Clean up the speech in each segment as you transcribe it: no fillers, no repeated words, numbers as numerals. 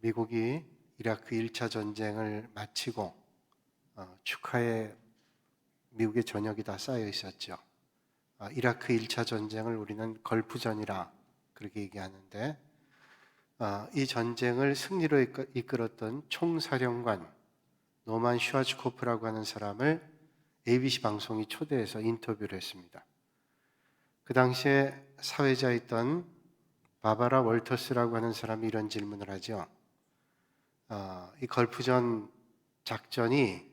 미국이 이라크 1차 전쟁을 마치고 축하에 미국의 전역이 다 쌓여 있었죠. 이라크 1차 전쟁을 우리는 걸프전이라 그렇게 얘기하는데 이 전쟁을 승리로 이끌었던 총사령관 노만 슈와츠코프라고 하는 사람을 ABC 방송이 초대해서 인터뷰를 했습니다. 그 당시에 사회자였던 바바라 월터스라고 하는 사람이 이런 질문을 하죠. 이 걸프전 작전이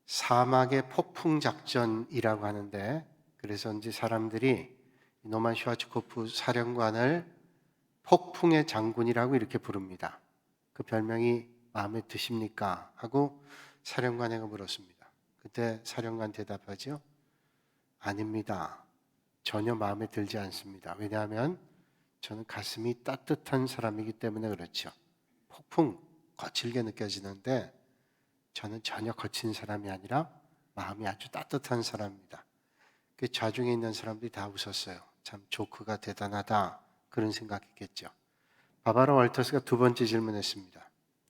사막의 폭풍 작전이라고 하는데, 그래서 이제 사람들이 노만 슈와츠코프 사령관을 폭풍의 장군이라고 이렇게 부릅니다. 그 별명이 마음에 드십니까? 하고 사령관에게 물었습니다. 그때 사령관 대답하죠. 아닙니다. 전혀 마음에 들지 않습니다. 왜냐하면 저는 가슴이 따뜻한 사람이기 때문에 그렇죠. 폭풍 거칠게 느껴지는데 저는 전혀 거친 사람이 아니라 마음이 아주 따뜻한 사람입니다. 그 좌중에 있는 사람들이 다 웃었어요. 참 조크가 대단하다 그런 생각했겠죠. 바바라 월터스가 두 번째 질문했습니다.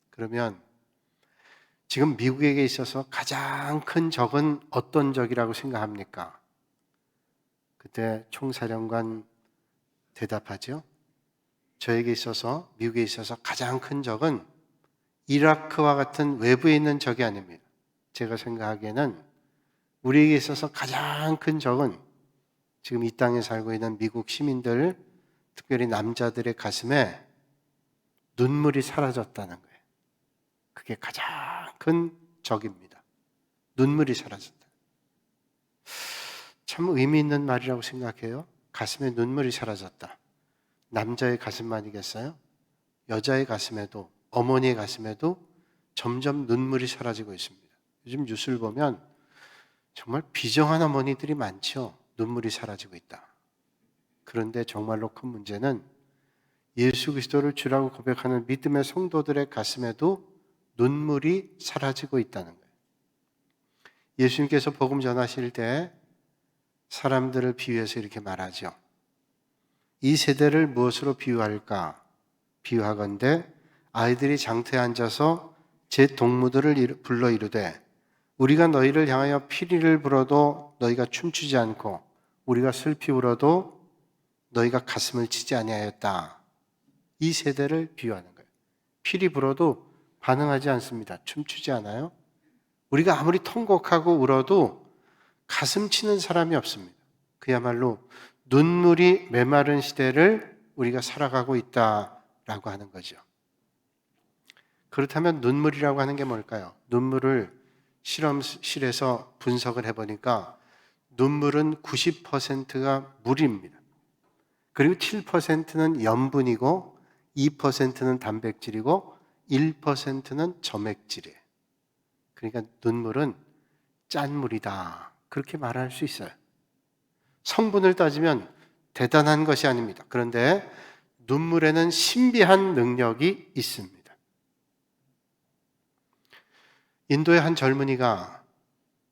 그러면 지금 미국에게 있어서 가장 큰 적은 어떤 적이라고 생각합니까? 그때 총사령관 대답하죠. 저에게 있어서, 미국에 있어서 가장 큰 적은 이라크와 같은 외부에 있는 적이 아닙니다. 제가 생각하기에는 우리에게 있어서 가장 큰 적은 지금 이 땅에 살고 있는 미국 시민들, 특별히 남자들의 가슴에 눈물이 사라졌다는 거예요. 그게 가장 큰 적입니다. 눈물이 사라졌다. 참 의미 있는 말이라고 생각해요. 가슴에 눈물이 사라졌다. 남자의 가슴만이겠어요? 여자의 가슴에도, 어머니의 가슴에도 점점 눈물이 사라지고 있습니다. 요즘 뉴스를 보면 정말 비정한 어머니들이 많죠. 눈물이 사라지고 있다. 그런데 정말로 큰 문제는 예수 그리스도를 주라고 고백하는 믿음의 성도들의 가슴에도 눈물이 사라지고 있다는 거예요. 예수님께서 복음 전하실 때 사람들을 비유해서 이렇게 말하죠. 이 세대를 무엇으로 비유할까? 비유하건대 아이들이 장터에 앉아서 제 동무들을 불러 이르되 우리가 너희를 향하여 피리를 불어도 너희가 춤추지 않고 우리가 슬피 울어도 너희가 가슴을 치지 아니하였다. 이 세대를 비유하는 거예요. 피리 불어도 반응하지 않습니다. 춤추지 않아요. 우리가 아무리 통곡하고 울어도 가슴 치는 사람이 없습니다. 그야말로 눈물이 메마른 시대를 우리가 살아가고 있다라고 하는 거죠. 그렇다면 눈물이라고 하는 게 뭘까요? 눈물을 실험실에서 분석을 해보니까 눈물은 90%가 물입니다. 그리고 7%는 염분이고 2%는 단백질이고 1%는 점액질이에요. 그러니까 눈물은 짠물이다. 그렇게 말할 수 있어요. 성분을 따지면 대단한 것이 아닙니다. 그런데 눈물에는 신비한 능력이 있습니다. 인도의 한 젊은이가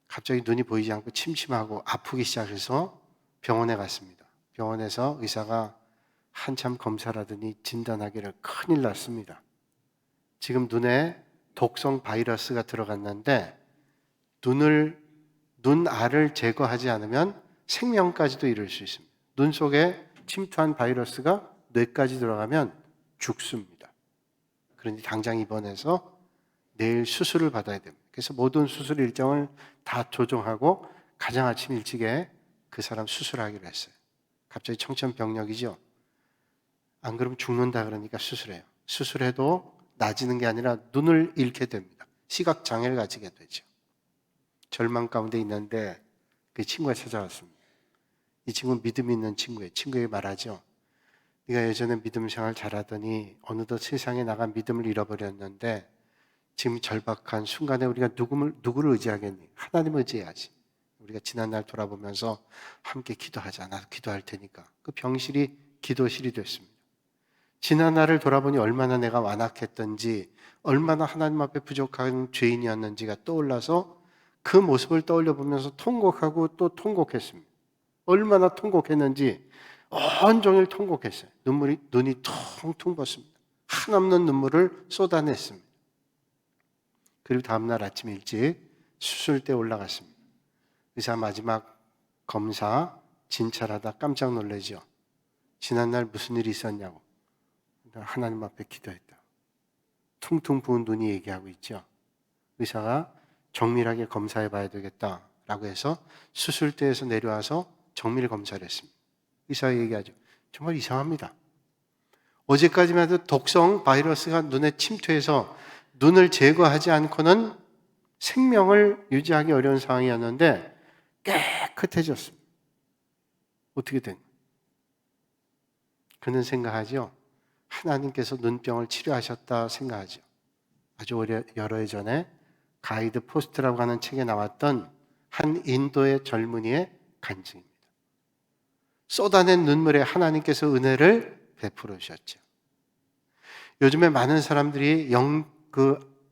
갑자기 눈이 보이지 않고 침침하고 아프기 시작해서 병원에 갔습니다. 병원에서 의사가 한참 검사를 하더니 진단하기를 큰일 났습니다. 지금 눈에 독성 바이러스가 들어갔는데 눈알을 제거하지 않으면 생명까지도 이룰 수 있습니다. 눈 속에 침투한 바이러스가 뇌까지 들어가면 죽습니다. 그런데 당장 입원해서 내일 수술을 받아야 됩니다. 그래서 모든 수술 일정을 다 조정하고 가장 아침 일찍에 그 사람 수술하기로 했어요. 갑자기 청천벽력이죠. 안 그러면 죽는다 그러니까 수술해요. 수술해도 나아지는 게 아니라 눈을 잃게 됩니다. 시각장애를 가지게 되죠. 절망 가운데 있는데 그 친구가 찾아왔습니다. 이 친구는 믿음이 있는 친구예요. 친구에게 말하죠. 네가 예전에 믿음 생활 잘하더니 어느덧 세상에 나간 믿음을 잃어버렸는데 지금 절박한 순간에 우리가 누구를 의지하겠니? 하나님을 의지해야지. 우리가 지난날 돌아보면서 함께 기도하자. 나도 기도할 테니까. 그 병실이 기도실이 됐습니다. 지난날을 돌아보니 얼마나 내가 완악했던지, 얼마나 하나님 앞에 부족한 죄인이었는지가 떠올라서 그 모습을 떠올려 보면서 통곡하고 또 통곡했습니다. 얼마나 통곡했는지 온종일 통곡했어요. 눈이 퉁퉁 부었습니다. 한없는 눈물을 쏟아냈습니다. 그리고 다음날 아침 일찍 수술대에 올라갔습니다. 의사 마지막 검사 진찰하다 깜짝 놀라죠. 지난날 무슨 일이 있었냐고. 하나님 앞에 기도했다. 퉁퉁 부은 눈이 얘기하고 있죠. 의사가 정밀하게 검사해 봐야 되겠다라고 해서 수술대에서 내려와서 정밀 검사를 했습니다. 의사가 얘기하죠. 정말 이상합니다. 어제까지만 해도 독성 바이러스가 눈에 침투해서 눈을 제거하지 않고는 생명을 유지하기 어려운 상황이었는데 깨끗해졌습니다. 어떻게 된? 그는 생각하죠. 하나님께서 눈병을 치료하셨다 생각하죠. 아주 여러 해 전에 가이드 포스트라고 하는 책에 나왔던 한 인도의 젊은이의 간증입니다. 쏟아낸 눈물에 하나님께서 은혜를 베풀어 주셨죠. 요즘에 많은 사람들이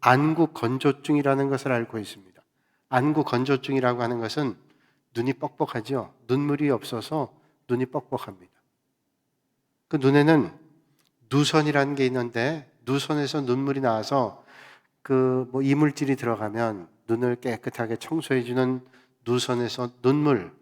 안구 건조증이라는 것을 앓고 있습니다. 안구 건조증이라고 하는 것은 눈이 뻑뻑하죠. 눈물이 없어서 눈이 뻑뻑합니다. 그 눈에는 누선이라는 게 있는데 누선에서 눈물이 나와서 이물질이 들어가면 눈을 깨끗하게 청소해주는 누선에서 눈물,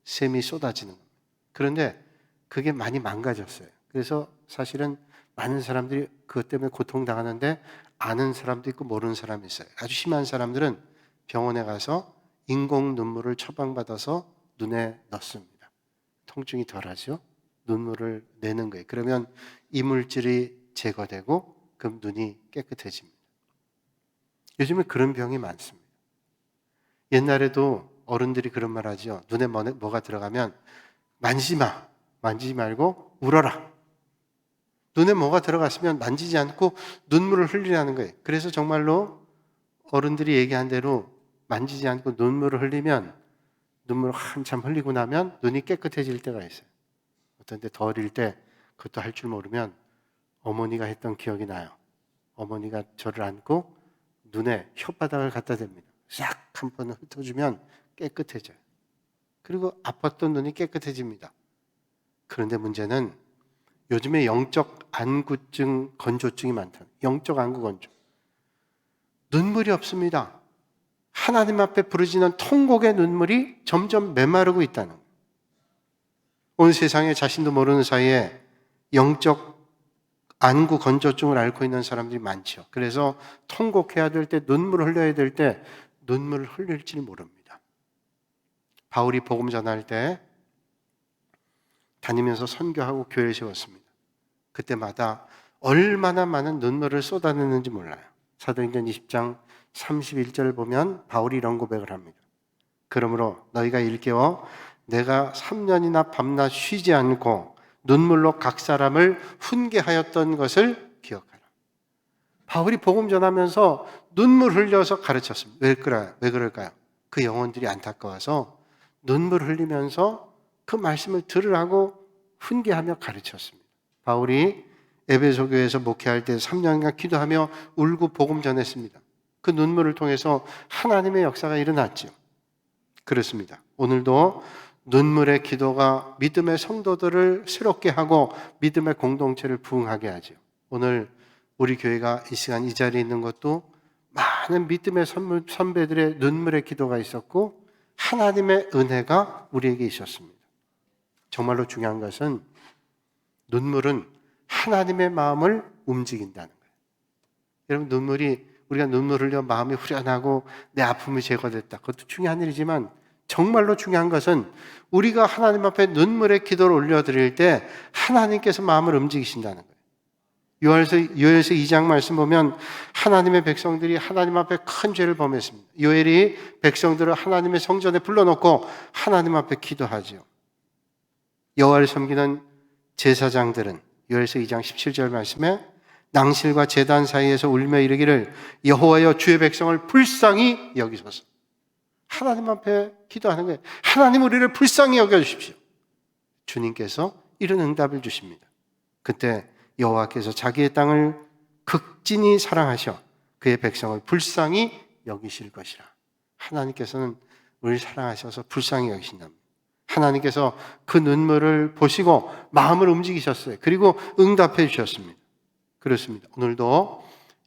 샘이 쏟아지는 겁니다. 그런데 그게 많이 망가졌어요. 그래서 사실은 많은 사람들이 그것 때문에 고통당하는데 아는 사람도 있고 모르는 사람이 있어요. 아주 심한 사람들은 병원에 가서 인공 눈물을 처방받아서 눈에 넣습니다. 통증이 덜하죠. 눈물을 내는 거예요. 그러면 이물질이 제거되고 그럼 눈이 깨끗해집니다. 요즘에 그런 병이 많습니다. 옛날에도 어른들이 그런 말 하죠. 눈에 뭐가 들어가면 만지지 마. 만지지 말고 울어라. 눈에 뭐가 들어갔으면 만지지 않고 눈물을 흘리라는 거예요. 그래서 정말로 어른들이 얘기한 대로 만지지 않고 눈물을 흘리면 눈물을 한참 흘리고 나면 눈이 깨끗해질 때가 있어요. 어떤 때 더 어릴 때 그것도 할 줄 모르면 어머니가 했던 기억이 나요. 어머니가 저를 안고 눈에 혓바닥을 갖다 댑니다. 싹 한 번 흩어주면 깨끗해져요. 그리고 아팠던 눈이 깨끗해집니다. 그런데 문제는 요즘에 영적 안구증, 건조증이 많다. 영적 안구 건조. 눈물이 없습니다. 하나님 앞에 부르짖는 통곡의 눈물이 점점 메마르고 있다는 거예요. 온 세상에 자신도 모르는 사이에 영적 안구 건조증을 앓고 있는 사람들이 많죠. 그래서 통곡해야 될 때, 눈물을 흘려야 될 때 눈물을 흘릴지 모릅니다. 바울이 복음 전할 때 다니면서 선교하고 교회를 세웠습니다. 그때마다 얼마나 많은 눈물을 쏟아냈는지 몰라요. 사도행전 20장 31절을 보면 바울이 이런 고백을 합니다. 그러므로 너희가 일깨워 내가 3년이나 밤낮 쉬지 않고 눈물로 각 사람을 훈계하였던 것을 기억하라. 바울이 복음 전하면서 눈물 흘려서 가르쳤습니다. 왜 그럴까요? 그 영혼들이 안타까워서 눈물 흘리면서 그 말씀을 들으라고 훈계하며 가르쳤습니다. 바울이 에베소 교회에서 목회할 때 3년간 기도하며 울고 복음 전했습니다. 그 눈물을 통해서 하나님의 역사가 일어났죠. 그렇습니다. 오늘도 눈물의 기도가 믿음의 성도들을 새롭게 하고 믿음의 공동체를 부흥하게 하죠. 오늘 우리 교회가 이 시간 이 자리에 있는 것도 많은 믿음의 선배들의 눈물의 기도가 있었고 하나님의 은혜가 우리에게 있었습니다. 정말로 중요한 것은 눈물은 하나님의 마음을 움직인다는 거예요. 여러분 우리가 눈물 흘려 마음이 후련하고 내 아픔이 제거됐다. 그것도 중요한 일이지만 정말로 중요한 것은 우리가 하나님 앞에 눈물의 기도를 올려드릴 때 하나님께서 마음을 움직이신다는 거예요. 요엘서 2장 말씀 보면 하나님의 백성들이 하나님 앞에 큰 죄를 범했습니다. 요엘이 백성들을 하나님의 성전에 불러놓고 하나님 앞에 기도하죠. 여호와를 섬기는 제사장들은 요엘서 2장 17절 말씀에 낭실과 제단 사이에서 울며 이르기를 여호와여 주의 백성을 불쌍히 여기소서. 하나님 앞에 기도하는 거예요. 하나님 우리를 불쌍히 여겨주십시오. 주님께서 이런 응답을 주십니다. 그때 여호와께서 자기의 땅을 극진히 사랑하셔 그의 백성을 불쌍히 여기실 것이라. 하나님께서는 우리를 사랑하셔서 불쌍히 여기신답니다. 하나님께서 그 눈물을 보시고 마음을 움직이셨어요. 그리고 응답해 주셨습니다. 그렇습니다. 오늘도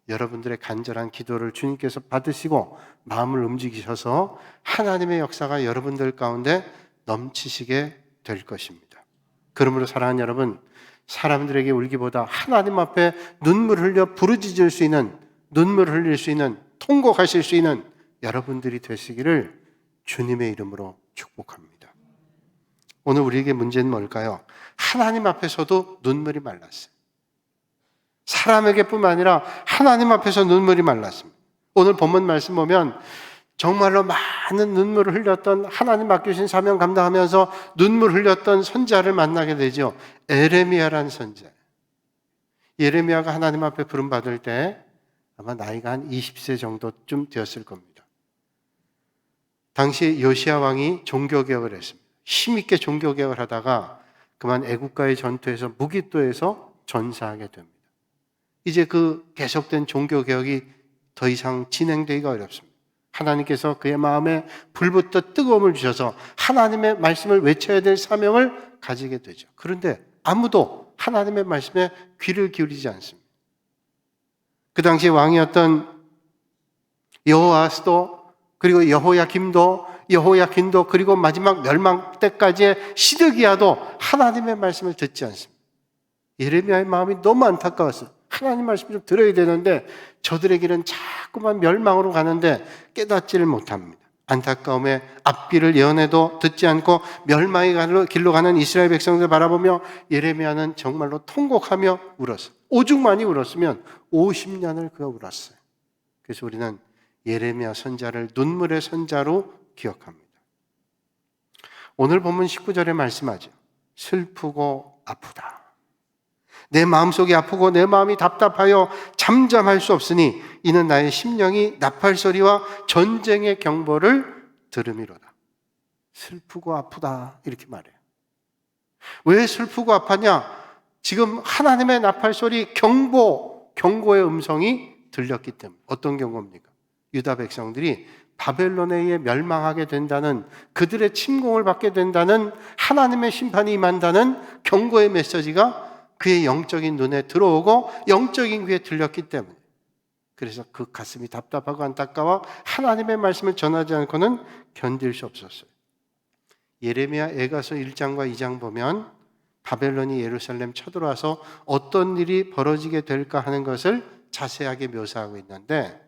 여러분들의 간절한 기도를 주님께서 받으시고 마음을 움직이셔서 하나님의 역사가 여러분들 가운데 넘치시게 될 것입니다. 그러므로 사랑하는 여러분, 사람들에게 울기보다 하나님 앞에 눈물 흘려 부르짖을 수 있는, 눈물 흘릴 수 있는, 통곡하실 수 있는 여러분들이 되시기를 주님의 이름으로 축복합니다. 오늘 우리에게 문제는 뭘까요? 하나님 앞에서도 눈물이 말랐어요. 사람에게뿐만 아니라 하나님 앞에서 눈물이 말랐습니다. 오늘 본문 말씀 보면 정말로 많은 눈물을 흘렸던, 하나님 맡기신 사명 감당하면서 눈물 흘렸던 선지자를 만나게 되죠. 에레미야라는 선지자. 예레미야가 하나님 앞에 부름받을 때 아마 나이가 한 20세 정도쯤 되었을 겁니다. 당시 요시야 왕이 종교개혁을 했습니다. 힘있게 종교개혁을 하다가 그만 애국가의 전투에서 무기또에서 전사하게 됩니다. 이제 그 계속된 종교개혁이 더 이상 진행되기가 어렵습니다. 하나님께서 그의 마음에 불붙어 뜨거움을 주셔서 하나님의 말씀을 외쳐야 될 사명을 가지게 되죠. 그런데 아무도 하나님의 말씀에 귀를 기울이지 않습니다. 그 당시 왕이었던 여호아스도, 그리고 여호야긴도, 그리고 마지막 멸망 때까지의 시드기야도 하나님의 말씀을 듣지 않습니다. 예레미야의 마음이 너무 안타까웠어요. 하나님 말씀 좀 들어야 되는데 저들의 길은 자꾸만 멸망으로 가는데 깨닫지를 못합니다. 안타까움에 앞길을 예언해도 듣지 않고 멸망의 길로 가는 이스라엘 백성들 바라보며 예레미야는 정말로 통곡하며 울었어요. 오죽 많이 울었으면 50년을 그가 울었어요. 그래서 우리는 예레미야 선자를 눈물의 선자로 기억합니다. 오늘 본문 19절에 말씀하죠. 슬프고 아프다. 내 마음속이 아프고 내 마음이 답답하여 잠잠할 수 없으니 이는 나의 심령이 나팔소리와 전쟁의 경보를 들음이로다. 슬프고 아프다 이렇게 말해요. 왜 슬프고 아파냐? 지금 하나님의 나팔소리 경고의 음성이 들렸기 때문에. 어떤 경고입니까? 유다 백성들이 바벨론에 의해 멸망하게 된다는, 그들의 침공을 받게 된다는, 하나님의 심판이 임한다는 경고의 메시지가 그의 영적인 눈에 들어오고 영적인 귀에 들렸기 때문에. 그래서 그 가슴이 답답하고 안타까워 하나님의 말씀을 전하지 않고는 견딜 수 없었어요. 예레미야 에가서 1장과 2장 보면 바벨론이 예루살렘 쳐들어와서 어떤 일이 벌어지게 될까 하는 것을 자세하게 묘사하고 있는데,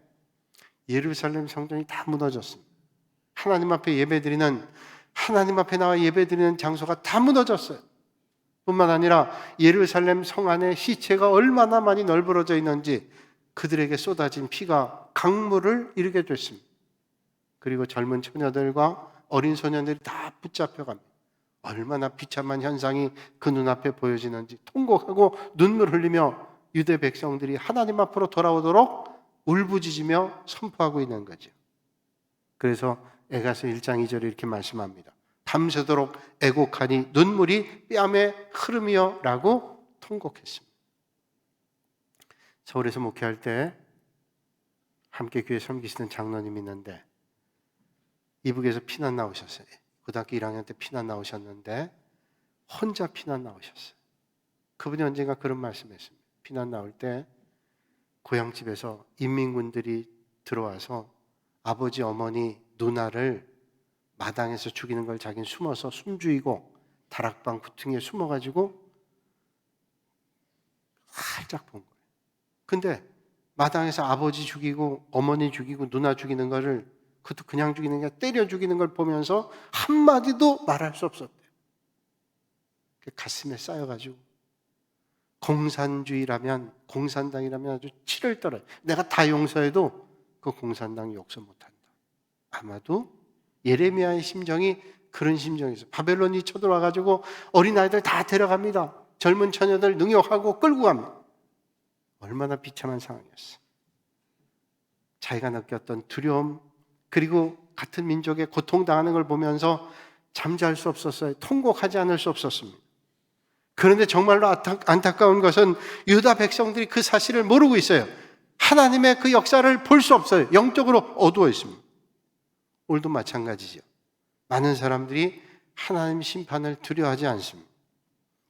예루살렘 성전이 다 무너졌습니다. 하나님 앞에 하나님 앞에 나와 예배드리는 장소가 다 무너졌어요. 뿐만 아니라 예루살렘 성 안에 시체가 얼마나 많이 널브러져 있는지 그들에게 쏟아진 피가 강물을 이루게 됐습니다. 그리고 젊은 처녀들과 어린 소년들이 다 붙잡혀 갑니다. 얼마나 비참한 현상이 그 눈앞에 보여지는지 통곡하고 눈물 흘리며 유대 백성들이 하나님 앞으로 돌아오도록 울부짖으며 선포하고 있는 거죠. 그래서 에가서 1장 2절에 이렇게 말씀합니다. 밤새도록 애곡하니 눈물이 뺨에 흐르며 라고 통곡했습니다. 서울에서 목회할 때 함께 교회 섬기시는 장로님이 있는데 이북에서 피난 나오셨어요. 고등학교 1학년 때 피난 나오셨는데 혼자 피난 나오셨어요. 그분이 언젠가 그런 말씀했습니다. 피난 나올 때 고향집에서 인민군들이 들어와서 아버지, 어머니, 누나를 마당에서 죽이는 걸 자기는 숨어서 숨죽이고 다락방 구퉁이에 숨어가지고 살짝 본 거예요. 근데 마당에서 아버지 죽이고 어머니 죽이고 누나 죽이는 거를, 그것도 그냥 죽이는 게 때려 죽이는 걸 보면서 한마디도 말할 수 없었대요. 가슴에 쌓여가지고 공산당이라면 아주 치를 떨어요. 내가 다 용서해도 그 공산당 용서 못한다. 아마도 예레미야의 심정이 그런 심정이었어요. 바벨론이 쳐들어와가지고 어린아이들 다 데려갑니다. 젊은 처녀들 능욕하고 끌고 갑니다. 얼마나 비참한 상황이었어요. 자기가 느꼈던 두려움, 그리고 같은 민족의 고통당하는 걸 보면서 잠잘 수 없었어요. 통곡하지 않을 수 없었습니다. 그런데 정말로 안타까운 것은 유다 백성들이 그 사실을 모르고 있어요. 하나님의 그 역사를 볼 수 없어요. 영적으로 어두워 있습니다. 오늘도 마찬가지죠. 많은 사람들이 하나님 심판을 두려워하지 않습니다.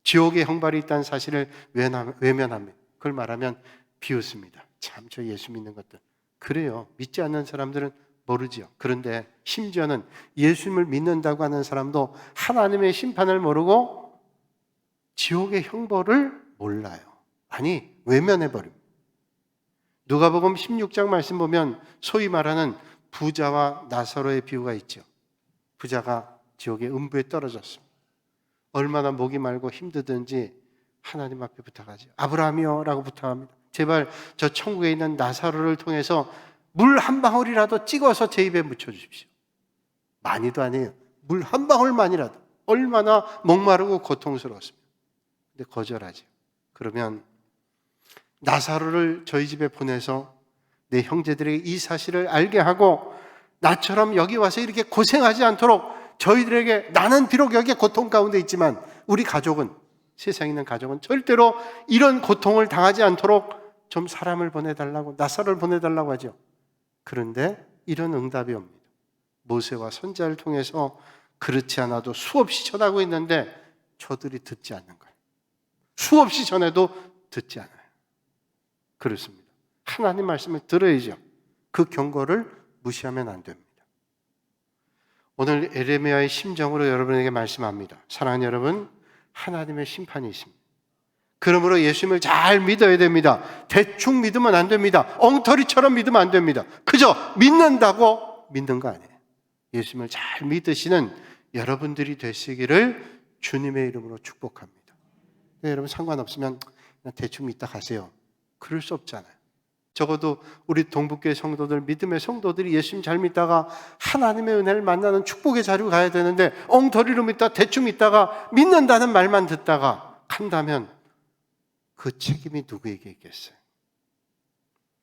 지옥의 형벌이 있다는 사실을 외면합니다. 그걸 말하면 비웃습니다. 참, 저 예수 믿는 것들. 그래요. 믿지 않는 사람들은 모르지요. 그런데 심지어는 예수님을 믿는다고 하는 사람도 하나님의 심판을 모르고 지옥의 형벌을 몰라요. 아니, 외면해버립니다. 누가복음 16장 말씀 보면 소위 말하는 부자와 나사로의 비유가 있죠. 부자가 지옥의 음부에 떨어졌습니다. 얼마나 목이 말고 힘들든지 하나님 앞에 부탁하죠. 아브라함이요 라고 부탁합니다. 제발 저 천국에 있는 나사로를 통해서 물 한 방울이라도 찍어서 제 입에 묻혀주십시오. 많이도 아니에요. 물 한 방울만이라도. 얼마나 목마르고 고통스러웠습니다. 근데 거절하죠. 그러면 나사로를 저희 집에 보내서 내 형제들에게 이 사실을 알게 하고 나처럼 여기 와서 이렇게 고생하지 않도록 저희들에게, 나는 비록 여기에 고통 가운데 있지만 우리 가족은, 세상에 있는 가족은 절대로 이런 고통을 당하지 않도록 좀 사람을 보내달라고, 나사로를 보내달라고 하죠. 그런데 이런 응답이 옵니다. 모세와 선지자를 통해서 그렇지 않아도 수없이 전하고 있는데 저들이 듣지 않는 거예요. 수없이 전해도 듣지 않아요. 그렇습니다. 하나님 말씀을 들어야죠. 그 경고를 무시하면 안 됩니다. 오늘 에레미야의 심정으로 여러분에게 말씀합니다. 사랑하는 여러분, 하나님의 심판이 있습니다. 그러므로 예수님을 잘 믿어야 됩니다. 대충 믿으면 안 됩니다. 엉터리처럼 믿으면 안 됩니다. 그저 믿는다고 믿는 거 아니에요. 예수님을 잘 믿으시는 여러분들이 되시기를 주님의 이름으로 축복합니다. 여러분 상관없으면 그냥 대충 믿다 가세요. 그럴 수 없잖아요. 적어도 우리 동북교회 성도들, 믿음의 성도들이 예수님 잘 믿다가 하나님의 은혜를 만나는 축복의 자리로 가야 되는데 엉터리로 믿다 대충 믿다가 믿는다는 말만 듣다가 간다면 그 책임이 누구에게 있겠어요?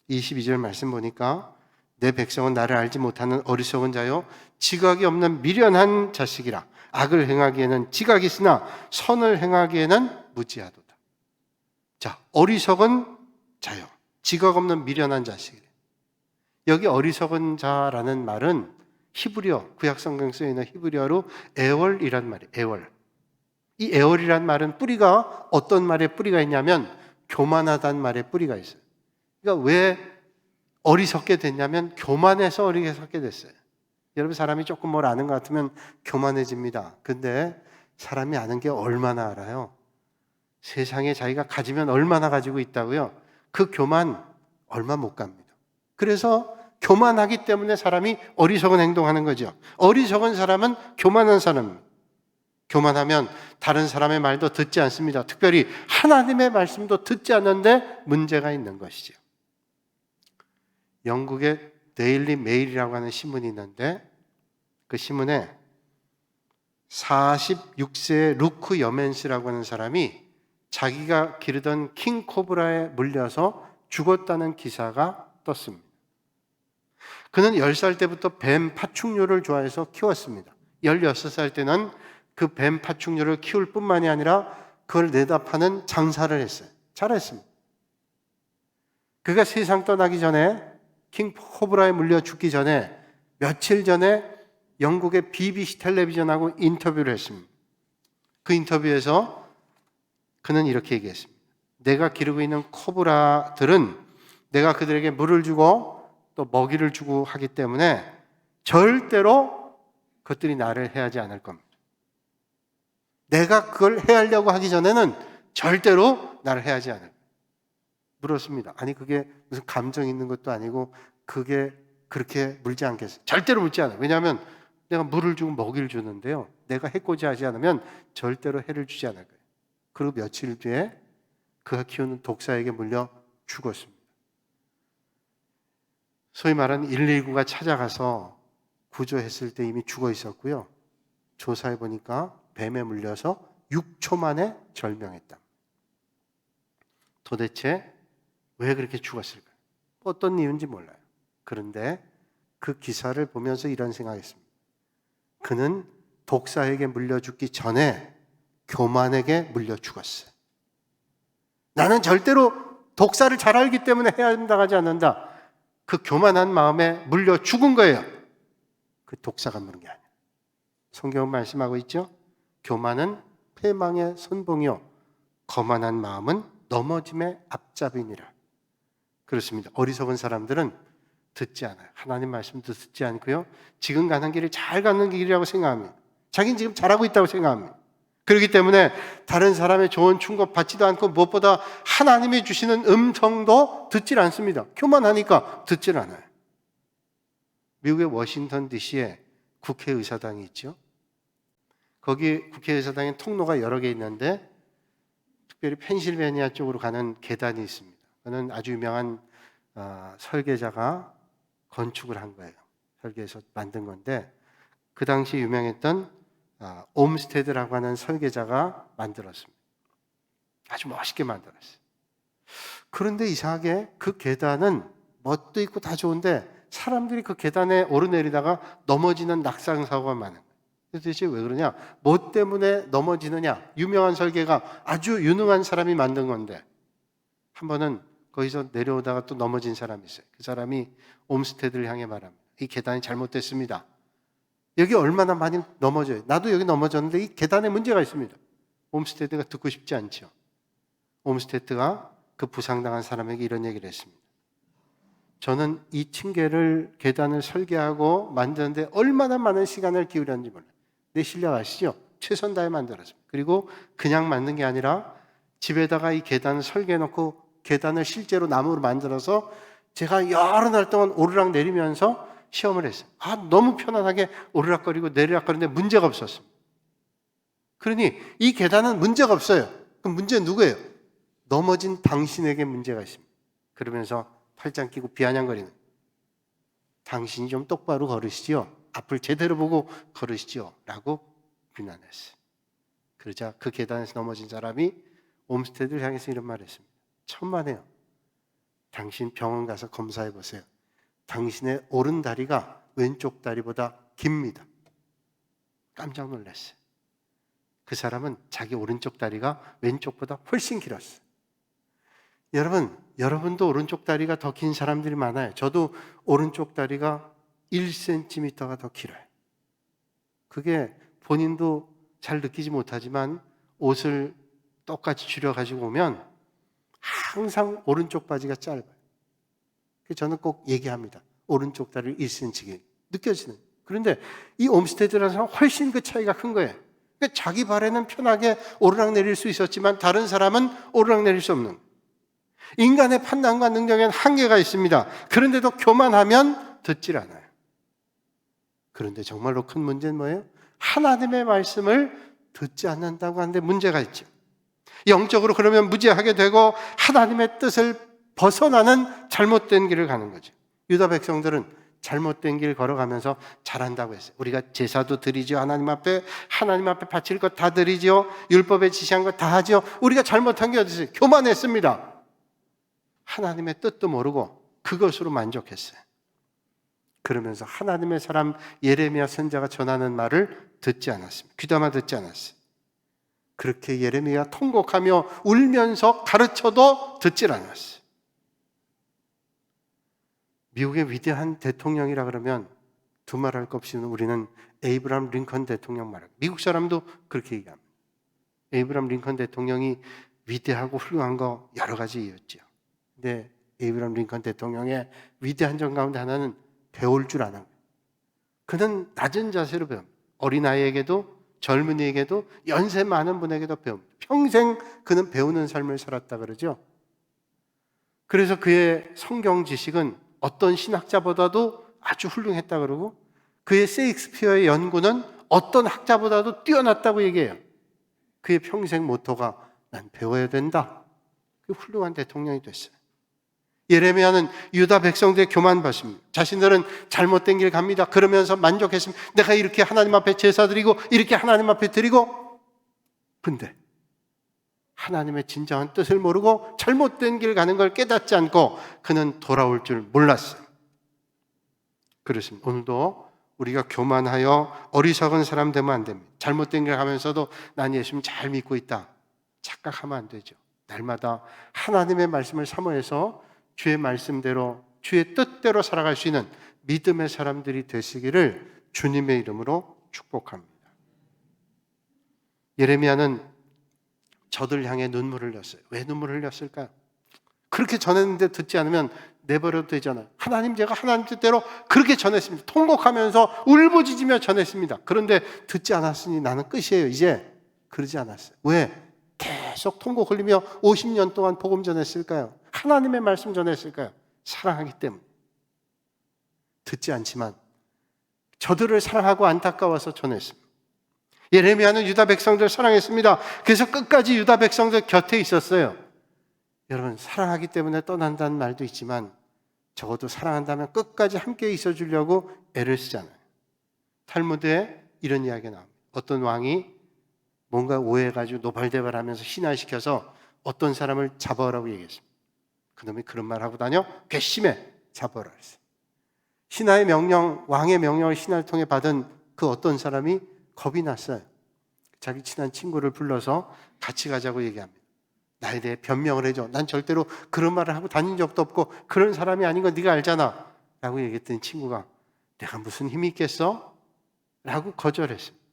22절 말씀 보니까 내 백성은 나를 알지 못하는 어리석은 자요 지각이 없는 미련한 자식이라. 악을 행하기에는 지각이 있으나 선을 행하기에는 무지하도다. 자, 어리석은 자요 지각 없는 미련한 자식. 여기 어리석은 자라는 말은 히브리어, 구약성경에 있는 히브리어로 에월이란 말이에요. 에월. 이 에월이란 말은 뿌리가 어떤 말에 뿌리가 있냐면 교만하다는 말에 뿌리가 있어요. 그러니까 왜 어리석게 됐냐면 교만해서 어리석게 됐어요. 여러분 사람이 조금 뭘 아는 것 같으면 교만해집니다. 근데 사람이 아는 게 얼마나 알아요? 세상에 자기가 가지면 얼마나 가지고 있다고요? 그 교만 얼마 못 갑니다. 그래서 교만하기 때문에 사람이 어리석은 행동하는 거죠. 어리석은 사람은 교만한 사람입니다. 교만하면 다른 사람의 말도 듣지 않습니다. 특별히 하나님의 말씀도 듣지 않는데 문제가 있는 것이죠. 영국의 데일리 메일이라고 하는 신문이 있는데 그 신문에 46세의 루크 여맨스라고 하는 사람이 자기가 기르던 킹코브라에 물려서 죽었다는 기사가 떴습니다. 그는 10살 때부터 뱀 파충류를 좋아해서 키웠습니다. 16살 때는 그 뱀 파충류를 키울 뿐만이 아니라 그걸 내다 파는 장사를 했어요. 잘했습니다. 그가 세상 떠나기 전에 킹코브라에 물려 죽기 전에 며칠 전에 영국의 BBC 텔레비전하고 인터뷰를 했습니다. 그 인터뷰에서 그는 이렇게 얘기했습니다. 내가 기르고 있는 코브라들은 내가 그들에게 물을 주고 또 먹이를 주고 하기 때문에 절대로 그것들이 나를 해하지 않을 겁니다. 내가 그걸 해하려고 하기 전에는 절대로 나를 해하지 않을 겁니다. 물었습니다. 아니 그게 무슨 감정 있는 것도 아니고 그게 그렇게 물지 않겠어요? 절대로 물지 않아요. 왜냐하면 내가 물을 주고 먹이를 주는데요. 내가 해코지 하지 않으면 절대로 해를 주지 않을 거예요. 그리고 며칠 뒤에 그가 키우는 독사에게 물려 죽었습니다. 소위 말하는 119가 찾아가서 구조했을 때 이미 죽어 있었고요. 조사해 보니까 뱀에 물려서 6초 만에 절명했다. 도대체 왜 그렇게 죽었을까요? 어떤 이유인지 몰라요. 그런데 그 기사를 보면서 이런 생각했습니다. 그는 독사에게 물려 죽기 전에 교만에게 물려 죽었어요. 나는 절대로 독사를 잘 알기 때문에 해한당하지 않는다. 그 교만한 마음에 물려 죽은 거예요. 그 독사가 물은 게 아니에요. 성경은 말씀하고 있죠. 교만은 패망의 선봉이요 거만한 마음은 넘어짐의 앞잡이니라. 그렇습니다. 어리석은 사람들은 듣지 않아요. 하나님 말씀도 듣지 않고요. 지금 가는 길이 잘 가는 길이라고 생각합니다. 자기는 지금 잘하고 있다고 생각합니다. 그렇기 때문에 다른 사람의 좋은 충고 받지도 않고 무엇보다 하나님이 주시는 음성도 듣질 않습니다. 교만하니까 듣질 않아요. 미국의 워싱턴 DC에 국회의사당이 있죠. 거기 국회의사당에 통로가 여러 개 있는데 특별히 펜실베니아 쪽으로 가는 계단이 있습니다. 그는 아주 유명한 설계자가 건축을 한 거예요. 설계해서 만든 건데 그 당시 유명했던 옴스테드라고 하는 설계자가 만들었습니다. 아주 멋있게 만들었어요. 그런데 이상하게 그 계단은 멋도 있고 다 좋은데 사람들이 그 계단에 오르내리다가 넘어지는 낙상사고가 많은 거예요. 도대체 왜 그러냐? 뭐 때문에 넘어지느냐? 유명한 설계가 아주 유능한 사람이 만든 건데 한 번은 거기서 내려오다가 또 넘어진 사람이 있어요. 그 사람이 옴스테드를 향해 말합니다. 이 계단이 잘못됐습니다. 여기 얼마나 많이 넘어져요. 나도 여기 넘어졌는데 이 계단에 문제가 있습니다. 옴스테드가 듣고 싶지 않죠. 옴스테드가 그 부상당한 사람에게 이런 얘기를 했습니다. 저는 이 층계를 계단을 설계하고 만드는데 얼마나 많은 시간을 기울였는지 몰라요. 내 실력 아시죠? 최선 다해 만들었습니다. 그리고 그냥 만든 게 아니라 집에다가 이 계단을 설계해 놓고 계단을 실제로 나무로 만들어서 제가 여러 날 동안 오르락 내리면서 시험을 했어요. 너무 편안하게 오르락거리고 내리락거리는데 문제가 없었습니다. 그러니 이 계단은 문제가 없어요. 그럼 문제는 누구예요? 넘어진 당신에게 문제가 있습니다. 그러면서 팔짱 끼고 비아냥거리는, 당신이 좀 똑바로 걸으시지요. 앞을 제대로 보고 걸으시지요. 라고 비난했어요. 그러자 그 계단에서 넘어진 사람이 옴스테드를 향해서 이런 말을 했습니다. 천만에요. 당신 병원 가서 검사해 보세요. 당신의 오른 다리가 왼쪽 다리보다 깁니다. 깜짝 놀랐어요. 그 사람은 자기 오른쪽 다리가 왼쪽보다 훨씬 길었어요. 여러분도 오른쪽 다리가 더 긴 사람들이 많아요. 저도 오른쪽 다리가 1cm가 더 길어요. 그게 본인도 잘 느끼지 못하지만 옷을 똑같이 줄여가지고 오면 항상 오른쪽 바지가 짧아요. 그래서 저는 꼭 얘기합니다. 오른쪽 다리를 1cm 느껴지는. 그런데 이 옴스테드라는 사람은 훨씬 그 차이가 큰 거예요. 그러니까 자기 발에는 편하게 오르락 내릴 수 있었지만 다른 사람은 오르락 내릴 수 없는. 인간의 판단과 능력에는 한계가 있습니다. 그런데도 교만하면 듣질 않아요. 그런데 정말로 큰 문제는 뭐예요? 하나님의 말씀을 듣지 않는다고 하는데 문제가 있죠. 영적으로 그러면 무지하게 되고 하나님의 뜻을 벗어나는 잘못된 길을 가는 거죠. 유다 백성들은 잘못된 길 걸어가면서 잘한다고 했어요. 우리가 제사도 드리죠. 하나님 앞에 바칠 것 다 드리죠. 율법에 지시한 것 다 하죠. 우리가 잘못한 게 어디 있어요? 교만했습니다. 하나님의 뜻도 모르고 그것으로 만족했어요. 그러면서 하나님의 사람 예레미야 선지자가 전하는 말을 듣지 않았습니다. 귀담아 듣지 않았어요. 그렇게 예레미야가 통곡하며 울면서 가르쳐도 듣질 않았어요. 미국의 위대한 대통령이라 그러면 두말할 것 없이 우리는 에이브람 링컨 대통령 말합니다. 미국 사람도 그렇게 얘기합니다. 에이브람 링컨 대통령이 위대하고 훌륭한 거 여러 가지 이유였죠. 근데 에이브람 링컨 대통령의 위대한 점 가운데 하나는 배울 줄 아는 거예요. 그는 낮은 자세로 배웁니다. 어린아이에게도 젊은이에게도 연세 많은 분에게도 배웁니다. 평생 그는 배우는 삶을 살았다 그러죠. 그래서 그의 성경 지식은 어떤 신학자보다도 아주 훌륭했다 그러고 그의 세익스피어의 연구는 어떤 학자보다도 뛰어났다고 얘기해요. 그의 평생 모토가 난 배워야 된다. 그 훌륭한 대통령이 됐어요. 예레미야는 유다 백성들의 교만 봤습니다. 자신들은 잘못된 길 갑니다. 그러면서 만족했습니다. 내가 이렇게 하나님 앞에 제사 드리고 이렇게 하나님 앞에 드리고, 근데 하나님의 진정한 뜻을 모르고 잘못된 길 가는 걸 깨닫지 않고 그는 돌아올 줄 몰랐어요. 그렇습니다. 오늘도 우리가 교만하여 어리석은 사람 되면 안 됩니다. 잘못된 길 가면서도 난 예수님 잘 믿고 있다 착각하면 안 되죠. 날마다 하나님의 말씀을 사모해서 주의 말씀대로 주의 뜻대로 살아갈 수 있는 믿음의 사람들이 되시기를 주님의 이름으로 축복합니다. 예레미야는 저들 향해 눈물을 흘렸어요. 왜 눈물을 흘렸을까요? 그렇게 전했는데 듣지 않으면 내버려도 되잖아요. 하나님, 제가 하나님 뜻대로 그렇게 전했습니다. 통곡하면서 울부짖으며 전했습니다. 그런데 듣지 않았으니 나는 끝이에요. 이제 그러지 않았어요. 왜? 계속 통곡 흘리며 50년 동안 복음 전했을까요? 하나님의 말씀 전했을까요? 사랑하기 때문에. 듣지 않지만 저들을 사랑하고 안타까워서 전했습니다. 예레미야는 유다 백성들 사랑했습니다. 그래서 끝까지 유다 백성들 곁에 있었어요. 여러분, 사랑하기 때문에 떠난다는 말도 있지만 적어도 사랑한다면 끝까지 함께 있어 주려고 애를 쓰잖아요. 탈무드에 이런 이야기가 나옵니다. 어떤 왕이 뭔가 오해해가지고 노발대발하면서 신화시켜서 어떤 사람을 잡아오라고 얘기했습니다. 그놈이 그런 말 하고 다녀? 괘씸해, 잡아오라 그랬어요. 신하의 명령, 왕의 명령을 신하를 통해 받은 그 어떤 사람이 겁이 났어요. 자기 친한 친구를 불러서 같이 가자고 얘기합니다. 나에 대해 변명을 해줘. 난 절대로 그런 말을 하고 다닌 적도 없고 그런 사람이 아닌 거 네가 알잖아 라고 얘기했더니 친구가 내가 무슨 힘이 있겠어? 라고 거절했습니다.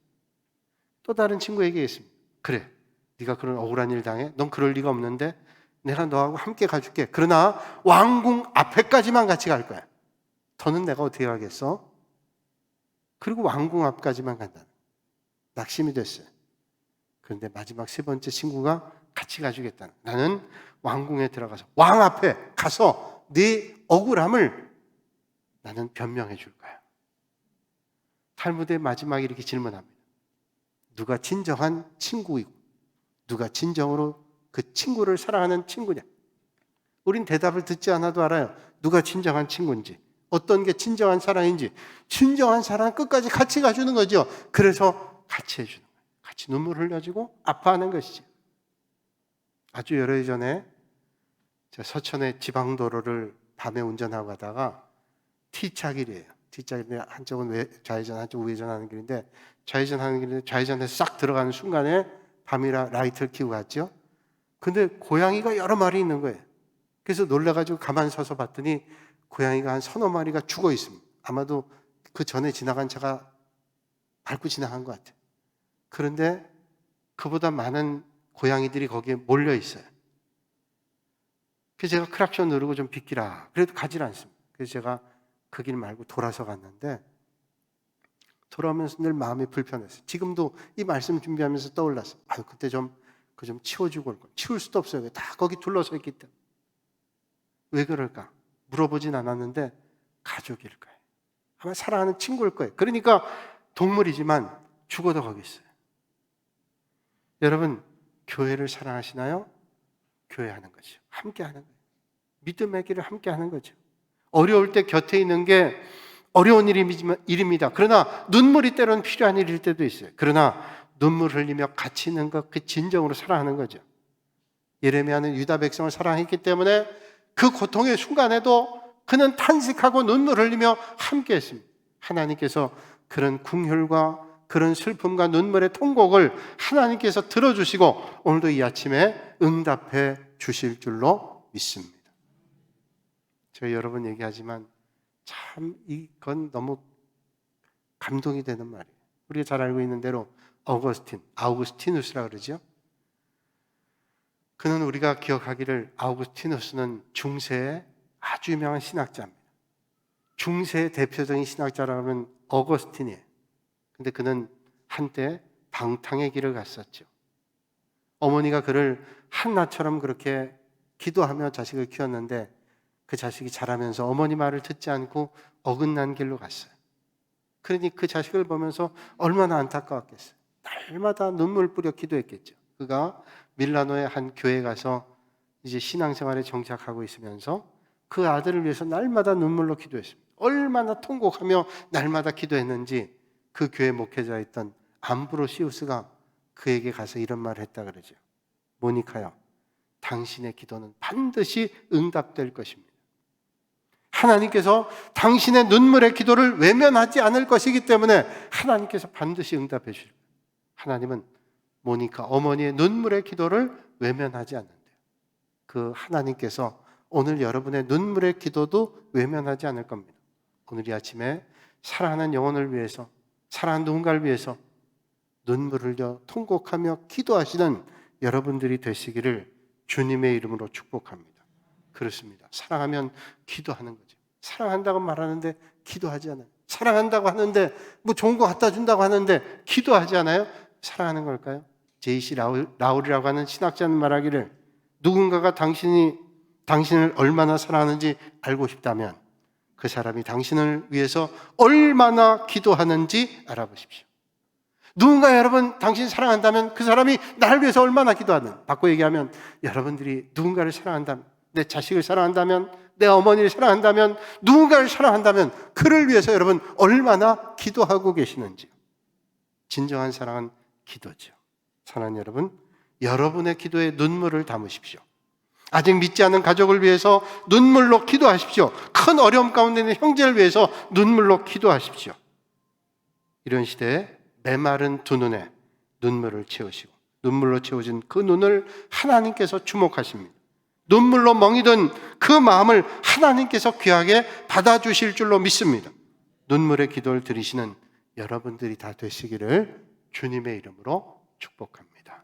또 다른 친구에게 얘기했습니다. 그래, 네가 그런 억울한 일 당해? 넌 그럴 리가 없는데 내가 너하고 함께 가줄게. 그러나 왕궁 앞에까지만 같이 갈 거야. 더는 내가 어떻게 가겠어? 그리고 왕궁 앞까지만 간다. 낙심이 됐어요. 그런데 마지막 세 번째 친구가 같이 가주겠다는, 나는 왕궁에 들어가서 왕 앞에 가서 네 억울함을 나는 변명해 줄 거야. 탈무드의 마지막에 이렇게 질문합니다. 누가 진정한 친구이고 누가 진정으로 그 친구를 사랑하는 친구냐? 우린 대답을 듣지 않아도 알아요. 누가 진정한 친구인지, 어떤 게 진정한 사랑인지. 진정한 사랑은 끝까지 같이 가주는 거죠. 그래서 같이 해주는 거예요. 같이 눈물 흘려주고 아파하는 것이죠. 아주 여러 해 전에 제가 서천의 지방도로를 밤에 운전하고 가다가 T차길이에요. T차길인데 한쪽은 좌회전, 한쪽 우회전 하는 길인데 좌회전하는 길인데 좌회전해서 싹 들어가는 순간에 밤이라 라이트를 켜고 갔죠. 근데 고양이가 여러 마리 있는 거예요. 그래서 놀라가지고 가만 서서 봤더니 고양이가 한 서너 마리가 죽어 있습니다. 아마도 그 전에 지나간 차가 밟고 지나간 것 같아요. 그런데 그보다 많은 고양이들이 거기에 몰려 있어요. 그래서 제가 크락션 누르고 좀 비키라. 그래도 가질 않습니다. 그래서 제가 그 길 말고 돌아서 갔는데 돌아오면서 늘 마음이 불편했어요. 지금도 이 말씀 준비하면서 떠올랐어요. 아유, 그때 좀 치워주고 올 걸. 치울 수도 없어요. 다 거기 둘러서 있기 때문에. 왜 그럴까? 물어보진 않았는데 가족일 거예요. 아마 사랑하는 친구일 거예요. 그러니까 동물이지만 죽어도 거기 있어요. 여러분, 교회를 사랑하시나요? 교회 하는 거죠. 함께 하는 거예요. 믿음의 길을 함께 하는 거죠. 어려울 때 곁에 있는 게 어려운 일입니다. 그러나 눈물이 때로는 필요한 일일 때도 있어요. 그러나 눈물 흘리며 같이 있는 것, 그 진정으로 사랑하는 거죠. 예레미야는 유다 백성을 사랑했기 때문에 그 고통의 순간에도 그는 탄식하고 눈물 흘리며 함께 했습니다. 하나님께서 그런 궁혈과 그런 슬픔과 눈물의 통곡을 하나님께서 들어주시고 오늘도 이 아침에 응답해 주실 줄로 믿습니다. 제가 여러 번 얘기하지만 참 이건 너무 감동이 되는 말이에요. 우리가 잘 알고 있는 대로 아우구스티누스라 그러죠. 그는 우리가 기억하기를 아우구스티누스는 중세의 아주 유명한 신학자입니다. 중세의 대표적인 신학자라면 어거스틴이에요. 근데 그는 한때 방탕의 길을 갔었죠. 어머니가 그를 한나처럼 그렇게 기도하며 자식을 키웠는데 그 자식이 자라면서 어머니 말을 듣지 않고 어긋난 길로 갔어요. 그러니 그 자식을 보면서 얼마나 안타까웠겠어요. 날마다 눈물 뿌려 기도했겠죠. 그가 밀라노의 한 교회에 가서 이제 신앙생활에 정착하고 있으면서 그 아들을 위해서 날마다 눈물로 기도했습니다. 얼마나 통곡하며 날마다 기도했는지 그 교회 목회자였던 암브로시우스가 그에게 가서 이런 말을 했다 그러죠. 모니카요, 당신의 기도는 반드시 응답될 것입니다. 하나님께서 당신의 눈물의 기도를 외면하지 않을 것이기 때문에 하나님께서 반드시 응답해 주실 거예요. 하나님은 모니카 어머니의 눈물의 기도를 외면하지 않는데요. 그 하나님께서 오늘 여러분의 눈물의 기도도 외면하지 않을 겁니다. 오늘 이 아침에 사랑하는 영혼을 위해서, 사랑하는 누군가를 위해서 눈물을 흘려 통곡하며 기도하시는 여러분들이 되시기를 주님의 이름으로 축복합니다. 그렇습니다. 사랑하면 기도하는 거죠. 사랑한다고 말하는데 기도하지 않아요. 사랑한다고 하는데 뭐 좋은 거 갖다 준다고 하는데 기도하지 않아요? 사랑하는 걸까요? 제이시 라울이라고 하는 신학자는 말하기를 누군가가 당신을 얼마나 사랑하는지 알고 싶다면 그 사람이 당신을 위해서 얼마나 기도하는지 알아보십시오. 누군가 여러분 당신 사랑한다면 그 사람이 나를 위해서 얼마나 기도하는, 바꿔 얘기하면 여러분들이 누군가를 사랑한다면, 내 자식을 사랑한다면, 내 어머니를 사랑한다면, 누군가를 사랑한다면 그를 위해서 여러분 얼마나 기도하고 계시는지요. 진정한 사랑은 기도죠. 사랑하는 여러분, 여러분의 기도에 눈물을 담으십시오. 아직 믿지 않는 가족을 위해서 눈물로 기도하십시오. 큰 어려움 가운데 있는 형제를 위해서 눈물로 기도하십시오. 이런 시대에 메마른 두 눈에 눈물을 채우시고 눈물로 채워진 그 눈을 하나님께서 주목하십니다. 눈물로 멍이든 그 마음을 하나님께서 귀하게 받아주실 줄로 믿습니다. 눈물의 기도를 들으시는 여러분들이 다 되시기를 주님의 이름으로 축복합니다.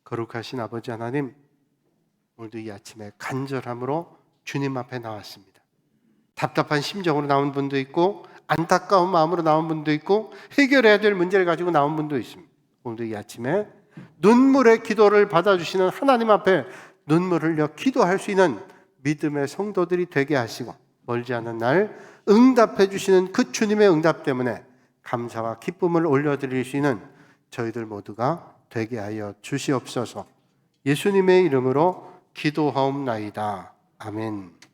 거룩하신 아버지 하나님, 오늘도 이 아침에 간절함으로 주님 앞에 나왔습니다. 답답한 심정으로 나온 분도 있고 안타까운 마음으로 나온 분도 있고 해결해야 될 문제를 가지고 나온 분도 있습니다. 오늘도 이 아침에 눈물의 기도를 받아주시는 하나님 앞에 눈물을 흘려 기도할 수 있는 믿음의 성도들이 되게 하시고 멀지 않은 날 응답해 주시는 그 주님의 응답 때문에 감사와 기쁨을 올려드릴 수 있는 저희들 모두가 되게 하여 주시옵소서. 예수님의 이름으로 기도하옵나이다. 아멘.